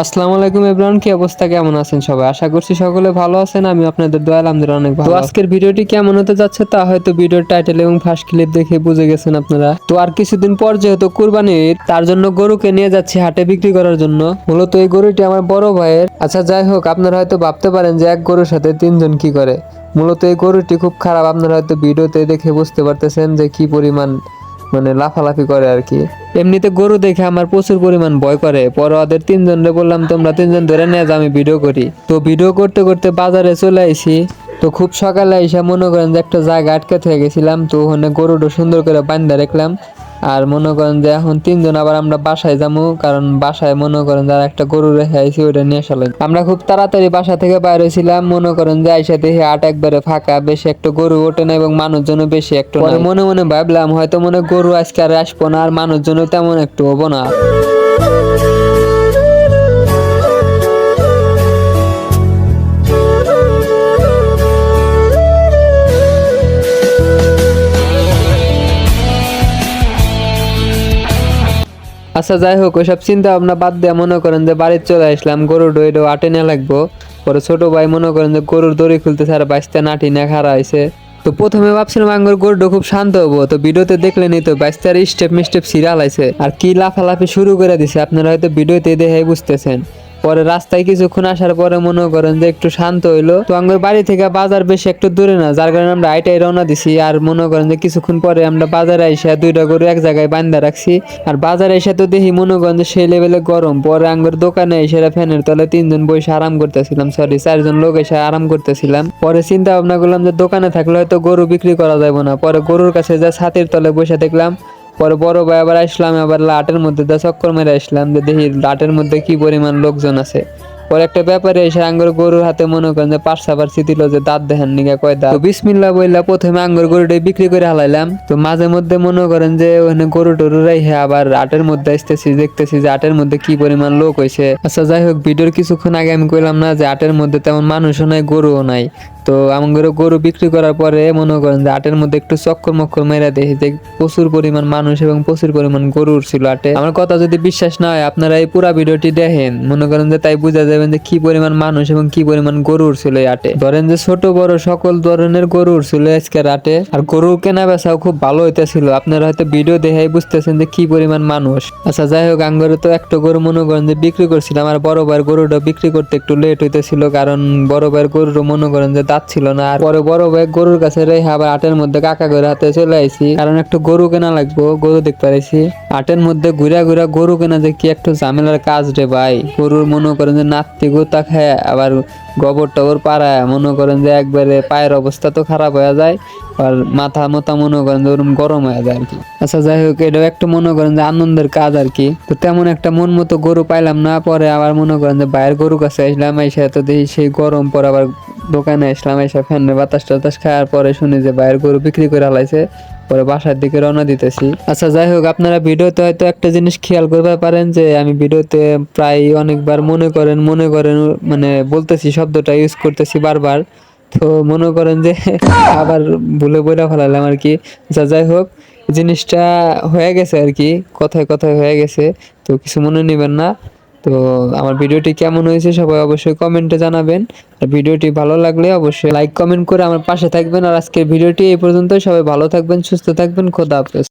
আসসালামু আলাইকুম এভরিওয়ান, কি অবস্থা, কেমন আছেন সবাই? আশা করছি সকলে ভালো আছেন। আমি আপনাদের দোয়া আলহামদুলিল্লাহ অনেক ভালো। তো আজকের ভিডিওটি কেমন হতে যাচ্ছে তা হয়তো ভিডিওর টাইটেল এবং ফার্স্ট ক্লিপ দেখে বুঝে গেছেন আপনারা। তো আর কিছুদিন পর যেহেতু কুরবানির, তার জন্য গরুকে নিয়ে যাচ্ছি হাটে বিক্রি করার জন্য। মূলত এই গরুটি আমার বড় ভাইয়ের। আচ্ছা যাই হোক, আপনারা হয়তো ভাবতে পারেন যে এক গরুর সাথে তিনজন কি করে। মূলত এই গরুটি খুব খারাপ, আপনারা হয়তো ভিডিওতে দেখে বুঝতে পারতেছেন যে কি পরিমাণ লাফালাফি করে আর কি। এমনিতে গরু দেখে আমার প্রচুর পরিমাণ ভয় করে। পরে ওদের তিনজনরে বললাম তোমরা তিনজন ধরে নিয়ে যাও, আমি ভিডিও করি। তো ভিডিও করতে করতে বাজারে চলে আইছি। তো খুব সকালে এসে মনে করেন যে একটা জায়গা আটকে থেকে গেছিলাম, তো ওখানে গরুটা সুন্দর করে বান্ধা রাখলাম। আর মনে করেন যে এখন তিনজন আবার আমরা বাসায় যাবো, কারণ বাসায় মনে করেন যে একটা গরু রেখে আইছি, ওইটা নিয়ে আসলাম। আমরা খুব তাড়াতাড়ি বাসা থেকে বাইর হয়েছিলাম, মনে করেন যে আইসা দেখি হাট একবারে ফাঁকা, বেশি একটা গরু ওঠে না এবং মানুষজনও বেশি একটা। পরে মনে মনে ভাবলাম হয়তো গরু আজকে আর আসবো না, আর মানুষজনও তেমন একটু হবো না। আচ্ছা যাই হোক, ওইসব চিন্তা ভাবনা বাদ দিয়ে মনে করেন যে বাড়িতে চলে আসলাম। গরুর দইটা আটে নিয়ে লাগবো। পরে ছোট ভাই মনে করেন যে গরুর দড়ি খুলতেছে আর বাইশটা নাটি নিয়ে খাড়া হয়েছে। তো প্রথমে ভাবছিলাম আঙ্গুর গরুটা খুব শান্ত হবো, তো ভিডিওতে দেখলেনি তো বাইশটার স্টেপ মিস্টেপ সিরিয়াল আছে আর কি লাফালাফি শুরু করে দিছে। আপনারা হয়তো ভিডিওতে দেখে বুঝতেছেন। পরে রাস্তায় কিছুক্ষণ আসার পরে মনে করেন যে একটু শান্ত হইলো। তো আমার বাড়ি থেকে বাজার বেশি একটু দূরে না, যার কারণে আমরা আইটাই রওনা দিছি। আর মনে করেন যে কিছুক্ষণ পরে আমরা বাজারে এসে দুইটা গরু এক জায়গায় বান্ধা রাখছি। আর বাজারে এসে তো দেখি মনে করেন যে সেই লেভেলে গরম। পরে আমার দোকানে এসে ফ্যানের তলে তিনজন বসে আরাম করতেছিলাম, সরি চারজন লোক এসে আরাম করতেছিলাম। পরে চিন্তা ভাবনা করলাম যে দোকানে থাকলে হয়তো গরু বিক্রি করা যাবে না। পরে গরুর কাছে যা ছাতির তলে বসে দেখলাম। পরে বড় ভাই আবার আসলাম, আবার লাটের মধ্যে চক্কর মেরে আসলাম যে দেখি লাটের মধ্যে কি পরিমাণ লোকজন আছে। পরে একটা ব্যাপারে এসে আঙ্গুর গরুর হাতে মনে করেন যে পার্সা পার্সি দিল যে দাঁত দেখেন নিগা কয় দাঁত। তো বিসমিল্লাহ বললা প্রথমে আঙ্গুর গরুটাই বিক্রি করে হালাইলাম। তো মাঝে মধ্যে মনে করেন যে ওখানে গরু টরু রাইহে আবার আটের মধ্যে আসতেছি, দেখতেছি যে আটের মধ্যে কি পরিমাণ লোক হয়েছে। আচ্ছা যাই হোক, ভিডিওর কিছুক্ষণ আগে আমি কইলাম না যে আটের মধ্যে তেমন মানুষও নাই গরুও নাই। তো আমার গরু বিক্রি করার পরে মনে করেন যে আটের মধ্যে একটু চক্কর মক্কর মেরা দেখি যে প্রচুর পরিমাণ মানুষ এবং প্রচুর পরিমাণ গরু উঠছিল আটে। আমার কথা যদি বিশ্বাস না হয় আপনারা এই পুরা ভিডিওটি দেখেন, মনে করেন যে তাই বুঝা যাবেন যে কি পরিমাণ মানুষ এবং কি পরিমাণ গরু উঠছিল এই আটে। ধরেন যে ছোট বড় সকল ধরনের গরু উঠছিল আজকের আটে। আর গরু কেনা বেচাও খুব ভালো হইতেছিল, আপনারা হয়তো ভিডিও দেখেই বুঝতেছেন যে কি পরিমাণ মানুষ। আচ্ছা যাই হোক, আঙ্গরে তো একটা গরু মনে করেন যে বিক্রি করছিলাম। আর বড় ভাইয়ের গরুটা বিক্রি করতে একটু লেট হইতেছিল, কারণ বড় ভাইয়ের গরুটা মনে করেন যে দাঁত ছিল না। আর পরে বড় ভাই গরুর কাছে রেখে আবার আটের মধ্যে কাকা করে হাতে চলে আইছি, কারণ একটু গরু কেনা লাগবো, গরু দেখতে পাইছি। আটের মধ্যে ঘুরা ঘুরা গরু কেনা যে কি একটু ঝামেলার কাজ রে ভাই। গরুর মনে করেন যে নাত্তি গোতা খায়, আবার গোবর টবর পাড়ায়, মনে করেন যে একবারে পায়ের অবস্থা তো খারাপ হয়ে যায়। আর মাথা মতা মনে করেন যে ওরকম গরম হয়ে যায় আর কি। আচ্ছা যাই হোক, এটাও একটু মনে করেন যে আনন্দের কাজ আর কি। তো তেমন একটা মন মতো গরু পাইলাম না। পরে আবার মনে করেন যে বাইরের গরু কাছে আসলাম, এসে তো দেখি সেই গরম। পর আবার দোকানে আসলাম, এসে ফ্যানের বাতাস টাতাস খাওয়ার পরে শুনি যে বাইরের গরু বিক্রি করে হালাইছে। পরে বাসার দিকে রওনা দিতেছি। আচ্ছা যাই হোক, আপনারা ভিডিওতে হয়তো একটা জিনিস খেয়াল করতে পারেন যে আমি ভিডিওতে প্রায় অনেকবার মনে করেন বলতেছি, শব্দটা ইউজ করতেছি বারবার। তো মনে করেন যে আবার ভুলে বইরা ফেলালাম আর কি। আচ্ছা যাই হোক, জিনিসটা হয়ে গেছে আর কি, কথায় কথায় হয়ে গেছে। তো কিছু মনে নেবেন না। তো আমার ভিডিওটি কেমন হয়েছে সবাই অবশ্যই কমেন্টে জানাবেন। আর ভিডিওটি ভালো লাগলে অবশ্যই লাইক কমেন্ট করে আমার পাশে থাকবেন। আর আজকের ভিডিওটি এই পর্যন্ত, সবাই ভালো থাকবেন, সুস্থ থাকবেন, খোদা হাফেজ।